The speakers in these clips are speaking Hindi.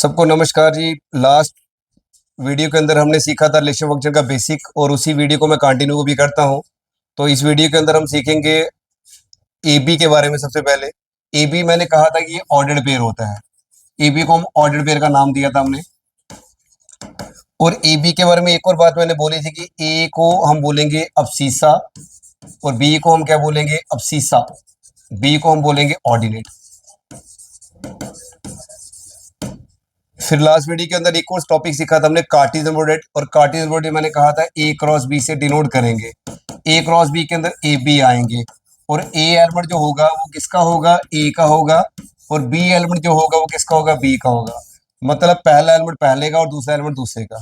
सबको नमस्कार जी। लास्ट वीडियो के अंदर हमने सीखा था रिलेशन फंक्शन का बेसिक, और उसी वीडियो को मैं कंटिन्यू भी करता हूं। तो इस वीडियो के अंदर हम सीखेंगे ए बी के बारे में। सबसे पहले ए बी मैंने कहा था कि ये ऑर्डर्ड पेयर होता है। ए बी को हम ऑर्डर्ड पेयर का नाम दिया था हमने। और ए बी के बारे में एक और बात मैंने बोली थी कि ए को हम बोलेंगे अबसीसा, और बी को हम क्या बोलेंगे, अबसीसा। बी को हम बोलेंगे ऑर्डिनेट। फिर लास्ट वीडियो के अंदर एक और टॉपिक सीखा था हमने, कार्टेशियन प्रोडक्ट। और कार्टेशियन प्रोडक्ट मैंने कहा था ए क्रॉस बी से डिनोट करेंगे। ए क्रॉस बी के अंदर ए बी आएंगे, और ए एलिमेंट जो होगा वो किसका होगा, ए का होगा। और बी एलिमेंट जो होगा वो किसका होगा, बी का होगा। मतलब पहला एलिमेंट पहले का और दूसरा एलिमेंट दूसरे का।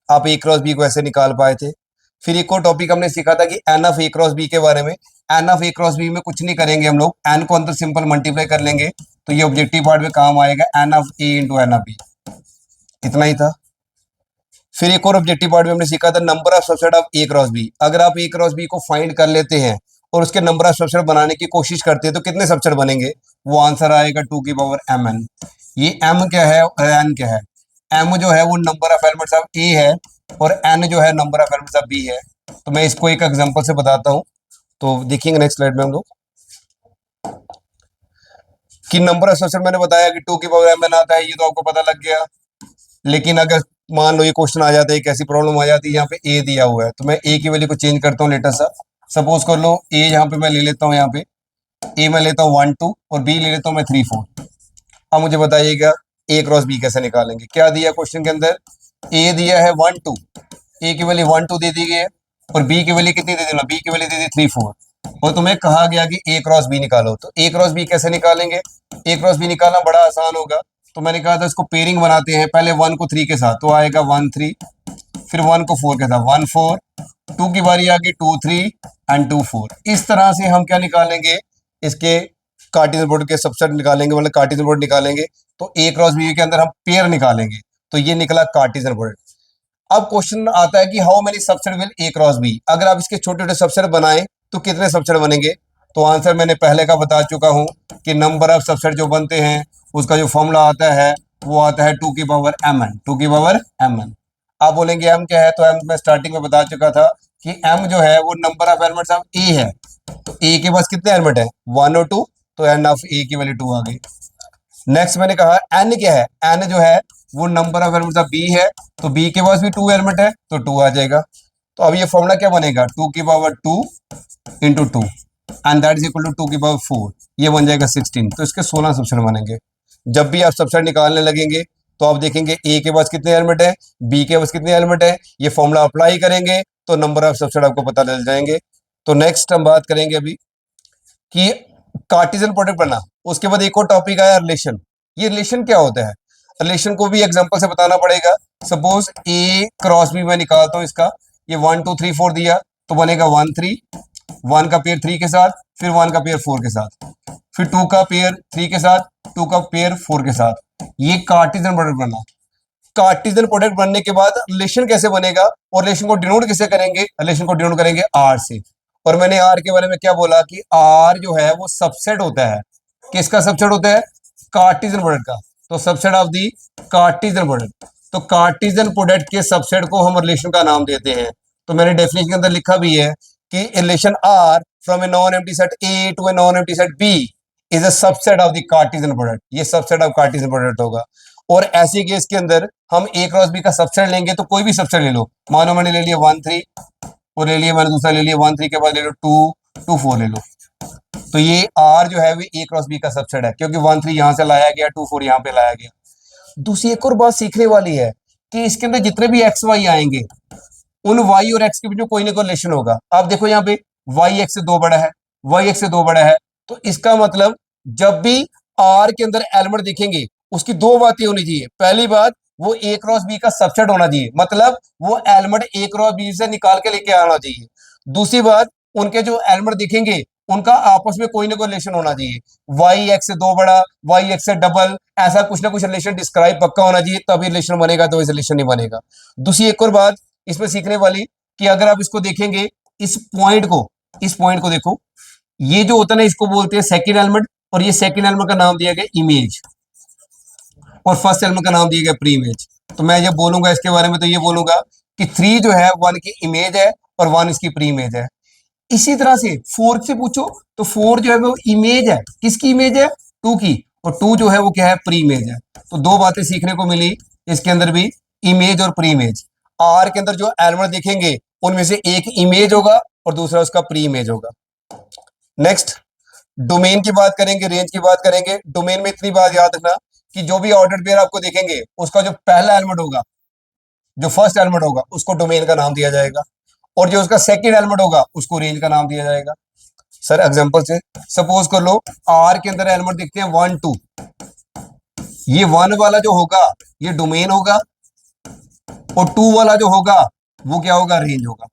आप ए क्रॉस बी को ऐसे निकाल पाए थे। फिर एक और टॉपिक हमने सीखा था कि n of A cross B के बारे में। N of A cross B में कुछ नहीं करेंगे हम लोग, एन को अंदर सिंपल मल्टीप्लाई कर लेंगे, तो ये ऑब्जेक्टिव पार्ट में काम आएगा, n of A into n of B. इतना ही था। फिर एक और ऑब्जेक्टिव पार्ट में हमने सीखा था number of subset of A cross B. अगर आप ए क्रॉस बी को फाइंड कर लेते हैं और उसके नंबर ऑफ सबसेट बनाने की कोशिश करते हैं तो कितने सबसेट बनेंगे, वो आंसर आएगा 2 की पावर एम एन। ये एम क्या है और एन क्या है। एम जो है वो number of elements of A है, और एन जो है number of elements of B है। तो मैं इसको एक एग्जांपल से बताता हूँ। तो देखेंगे नेक्स्ट स्लाइड में हम लोग कि नंबर ऑफ सबसेट मैंने बताया कि 2 की पावर एम एन आता है, ये तो आपको पता लग गया। लेकिन अगर मान लो ये क्वेश्चन आ जाता है, एक ऐसी प्रॉब्लम आ जाती है यहाँ पे ए दिया हुआ है, तो मैं ए की वैल्यू को चेंज करता हूँ लेटर सा। सपोज कर लो ए यहाँ पे मैं ले लेता हूँ, यहाँ पे ए मैं लेता हूँ 1 2, और बी ले लेता हूँ मैं 3 4। अब मुझे बताइएगा ए क्रॉस बी कैसे निकालेंगे। क्या दिया क्वेश्चन के अंदर, ए दिया है 1 2, ए की वैल्यू 1 2 दे दी गई है, और बी की वैल्यू कितनी दे देना, बी की वैल्यू दे दी 3 4। और तुम्हें कहा गया कि ए क्रॉस बी निकालो, तो ए क्रॉस बी कैसे निकालेंगे। ए क्रॉस बी निकालना बड़ा आसान होगा। तो मैंने कहा था इसको पेयरिंग बनाते हैं, पहले 1 को 3 के साथ, तो आएगा 1 3, फिर 1 को 4 के साथ 1 4, 2 की बारी आ गई 2 3 एंड 2 4। इस तरह से हम क्या निकालेंगे, इसके कार्टेशियन प्रोडक्ट के सबसेट निकालेंगे, मतलब कार्टेशियन प्रोडक्ट निकालेंगे। तो ए क्रॉस बी के अंदर हम पेयर निकालेंगे, तो ये निकला कार्टेशियन प्रोडक्ट। अब क्वेश्चन आता है कि how many subset will A cross B. अगर आप इसके छोटे छोटे सबसेट बनाएं तो कितने सबसेट बनेंगे। तो आंसर मैंने पहले का बता चुका हूं कि नंबर ऑफ सबसेट जो बनते हैं उसका जो फॉर्मूला आता है वो आता है 2 की पावर एम एन, 2 की पावर एम एन। आप बोलेंगे एम क्या है, तो एम मैं स्टार्टिंग में बता चुका था कि एम जो है वो number of elements of A है। तो ए के पास कितने एलिमेंट है, 1 और 2, तो एन ऑफ ए की वैल्यू 2 आ गई। नेक्स्ट मैंने कहा एन क्या है, एन जो है वो number of elements of B है, तो बी के पास भी 2 एलिमेंट है, तो 2 आ जाएगा। तो अब ये फॉर्मूला क्या बनेगा, 2 की power 2 into 2 and that is equal to 2 की पावर 4, ये बन जाएगा 16। तो इसके 16 सबसेट बनेंगे। जब भी आप सबसेट निकालने लगेंगे तो आप देखेंगे ए के पास कितने एलिमेंट है, बी के पास कितने एलिमेंट है, ये फॉर्मूला अप्लाई करेंगे तो नंबर ऑफ सबसेट आपको पता चल जाएंगे। तो नेक्स्ट हम बात करेंगे अभी कि कार्टेशियन प्रोडक्ट बनना। उसके बाद एक और टॉपिक आया रिलेशन। ये रिलेशन क्या होता है, रिलेशन को भी एग्जांपल से बताना पड़ेगा। सपोज ए क्रॉस बी मैं निकालता हूं इसका, ये 1 2 3 4 दिया, तो बनेगा 1 3, 1 का पेयर 3 के साथ, फिर 1 का पेयर 4 के साथ, फिर 2 का पेयर 3 के साथ, 2 का पेयर 4 के साथ। ये कार्टेशियन प्रोडक्ट बनना। कार्टेशियन प्रोडक्ट बनने के बाद रिलेशन कैसे बनेगा, और रिलेशन को डिनोट किससे करेंगे, रिलेशन को डिनोट करेंगे आर से। और मैंने आर के बारे में क्या बोला कि आर जो है वो सबसेट होता है, किसका सबसेट होता है, कार्टेशियन प्रोडक्ट का। तो subset of the Cartesian product. तो कार्टेशियन प्रोडक्ट के सबसेट को हम रिलेशन का नाम देते हैं। तो मैंने डेफिनेशन के अंदर लिखा भी है कि relation R from a non empty set A to a non empty set B is a subset of the Cartesian product. ये सबसेट ऑफ कार्टेशियन प्रोडक्ट होगा। और ऐसे केस के अंदर हम ए क्रॉस बी का सबसेट लेंगे, तो कोई भी सबसेट ले लो। मानो मैंने ले लिया 1 3, और ले लिया मैंने दूसरा ले लिया 1 3 के बाद ले लो 2 2 4 ले लो। तो ये आर जो है वो ए क्रॉस बी का सबसेट है, क्योंकि 1 3 यहां से लाया गया, 2 4 यहां पे लाया गया। दूसरी एक और बात सीखने वाली है कि इसके अंदर जितने भी एक्स वाई आएंगे उन वाई और एक्स के बीच में कोई ना कोई रिलेशन होगा। आप देखो यहाँ पे वाई एक्स से 2 बड़ा है, वाई एक्स से 2 बड़ा है, तो इसका मतलब जब भी आर के अंदर एलिमेंट दिखेंगे उसकी दो बातें होनी चाहिए। पहली बात, वो ए क्रॉस बी का सबसेट होना चाहिए, मतलब वो एलिमेंट ए क्रॉस बी से निकाल के लेके आना चाहिए। दूसरी बात, उनके जो एलिमेंट दिखेंगे उनका आपस में कोई ना कोई रिलेशन होना चाहिए। वाई एक्स से 2 बड़ा, वाई एक्स से डबल, ऐसा कुछ ना कुछ रिलेशन डिस्क्राइब पक्का होना चाहिए, तभी रिलेशन बनेगा, तो इस रिलेशन नहीं बनेगा। दूसरी एक और बात इसमें सीखने वाली कि अगर आप इसको देखेंगे, इस पॉइंट को देखो, ये जो होता है ना इसको बोलते हैं सेकंड एलिमेंट, और ये सेकंड एलिमेंट का नाम दिया गया इमेज। और फर्स्ट एलिमेंट का नाम दिया गया प्री इमेज। तो मैं जब बोलूंगा इसके बारे में तो ये बोलूंगा कि 3 जो है 1 की इमेज है और 1 इसकी प्री इमेज है। इसी तरह से 4 से पूछो तो 4 जो है वो इमेज है, किसकी इमेज है? 2 की। और 2 जो है वो क्या है? प्री इमेज है। तो दो बातें सीखने को मिली इसके अंदर भी, इमेज और प्री इमेज। आर के अंदर जो एलिमेंट देखेंगे उनमें से एक इमेज होगा और दूसरा उसका प्री इमेज होगा। नेक्स्ट, डोमेन की बात करेंगे, रेंज की बात करेंगे। डोमेन में इतनी बात याद रखना कि जो भी ऑर्डर पेयर आपको देखेंगे उसका जो पहला एलिमेंट होगा, जो फर्स्ट एलिमेंट होगा उसको डोमेन का नाम दिया जाएगा, और जो उसका सेकंड एलिमेंट होगा उसको रेंज का नाम दिया जाएगा। सर एग्जांपल से सपोज कर लो आर के अंदर एलिमेंट दिखते हैं 1 2, ये 1 वाला जो होगा ये डोमेन होगा, और 2 वाला जो होगा वो क्या होगा? रेंज होगा।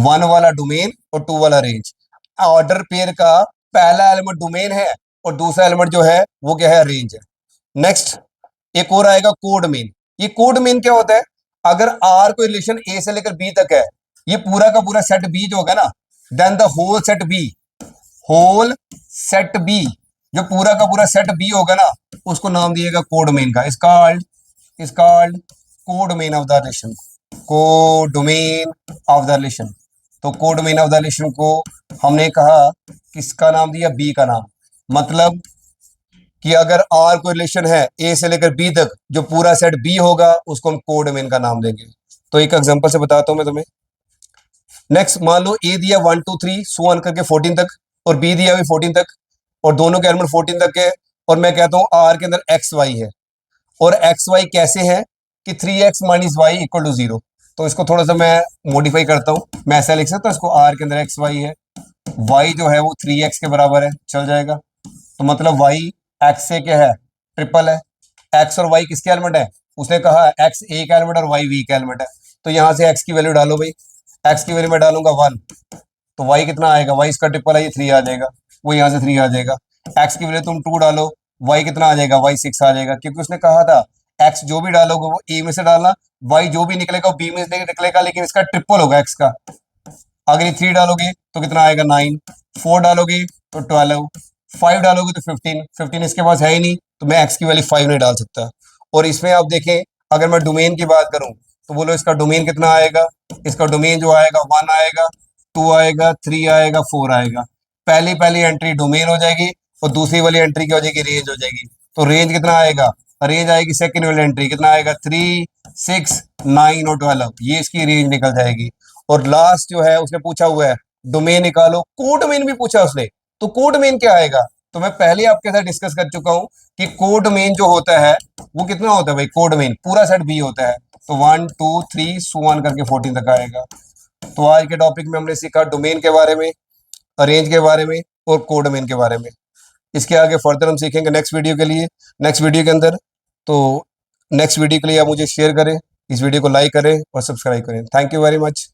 1 वाला डोमेन और 2 वाला रेंज। ऑर्डर पेयर का पहला एलिमेंट डोमेन है और दूसरा एलिमेंट जो है वो क्या है? रेंज है। नेक्स्ट, एक और आएगा कोड मेन। ये कोड मेन क्या होता है? अगर आर कोई रिलेशन ए से लेकर बी तक है, ये पूरा का पूरा सेट बी जो होगा ना, then the whole set B, whole set B, जो पूरा का पूरा सेट बी होगा ना, उसको नाम दिएगा कोड मेन का। Is called codomain of the relation, codomain of the relation. तो codomain of the relation को हमने कहा किसका नाम दिया? बी का नाम। मतलब कि अगर आर कोई रिलेशन है ए से लेकर बी तक, जो पूरा सेट बी होगा उसको हम कोड मेन का नाम देंगे। तो एक एग्जांपल से बताता हूं मैं तुम्हें। नेक्स्ट, मान लो ए दिया 1 2 3 सो ऑन करके 14 तक, और बी दिया भी 14 तक, और दोनों के एलिमेंट 14 तक के, और मैं कहता हूं आर के अंदर एक्स वाई है, और एक्स वाई कैसे है कि 3x minus Y equal to 0। तो इसको थोड़ा सा मैं मॉडिफाई करता हूं, मैं ऐसा लिख सकता हूं इसको, आर के अंदर एक्स वाई है, वाई जो है वो 3x के बराबर है, चल जाएगा। तो मतलब वाई एक्स से क्या है? ट्रिपल है। एक्स और वाई किसके एलिमेंट है? उसने कहा एक्स ए का एलिमेंट और वाई वी का एलिमेंट है। तो यहां से एक्स की वैल्यू डालो भाई, एक्स की वैल्यू मैं डालूंगा 1, तो वाई कितना आएगा? वाई इसका ट्रिपल है, ये 3 आ जाएगा, वो यहाँ से 3 आ जाएगा। एक्स की वैल्यू तुम 2 डालो, वाई कितना आ जाएगा? वाई 6 आ जाएगा, क्योंकि उसने कहा था एक्स जो भी डालोगे वो ए में से डालना, वाई जो भी निकलेगा वो बी में से निकलेगा, लेकिन इसका ट्रिपल होगा एक्स का। अगर ये 3 डालोगे तो कितना आएगा? 9, 4 डालोगे तो 12, 5 डालोगे तो 15, 15 इसके पास है ही नहीं, तो मैं एक्स की वैल्यू 5 नहीं डाल सकता। और इसमें आप देखें, अगर मैं डोमेन की बात करूं तो बोलो इसका डोमेन कितना आएगा? इसका डोमेन जो आएगा 1 आएगा, 2 आएगा, 3 आएगा, 4 आएगा। पहली पहली एंट्री डोमेन हो जाएगी और दूसरी वाली एंट्री क्या हो जाएगी? रेंज हो जाएगी। तो रेंज कितना आएगा? रेंज आएगी सेकंड वाली एंट्री, कितना आएगा? 3 6 9 और 12, ये इसकी रेंज निकल जाएगी। और लास्ट जो है उसने पूछा हुआ है डोमेन निकालो, कोड मेन भी पूछा उसने, तो कोड मेन क्या आएगा? तो मैं पहले आपके साथ डिस्कस कर चुका हूं कि कोड मेन जो होता है वो कितना होता है भाई? कोड मेन पूरा सेट बी होता है, तो 1 2 3 सो ऑन करके 14 तक आएगा। तो आज के टॉपिक में हमने सीखा डोमेन के बारे में, अरेंज के बारे में और कोड मेन के बारे में। इसके आगे फर्दर हम सीखेंगे नेक्स्ट वीडियो के लिए, नेक्स्ट वीडियो के अंदर। तो नेक्स्ट वीडियो के लिए आप मुझे शेयर करें, इस वीडियो को लाइक करें और सब्सक्राइब करें। Thank you very much.